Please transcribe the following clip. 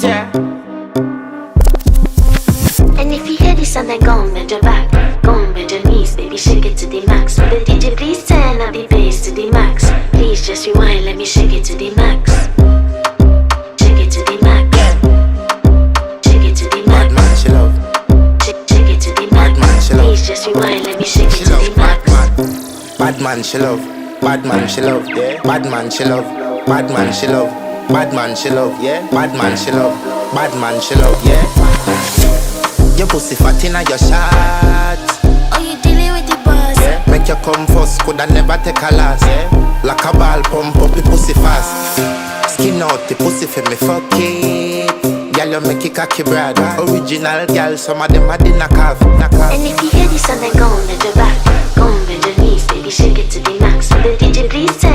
yeah. And if you hear this and then go on bend your back, go on bend your knees, baby, shake it to the max. Will the DJ please turn up the bass to the max? Please just rewind, let me shake it to the max. Shake it to the max. Shake it to the max. Bad man, she love. Shake it to the max. Bad man, she love. Please just rewind, let me shake She it to love. the Bad max. man. Bad man, she love. Bad man, she love. Yeah. Bad man, she love. Bad man, she love. Bad man, she love. Yeah. Bad man, she love. Bad man, she love. Yeah. Your pussy fat inna your shot. Oh, you dealing with the boss? Yeah. Make you come first, coulda never take a last. Yeah. Like a ball pump up the pussy fast. Skin out the pussy for me fuck it. Girl, you make it cocky brother. Original girl, some of them a the knock off. And if you hear this and then go on bend your back, go on bend your knees, baby, shake it to the max. Will the DJ please turn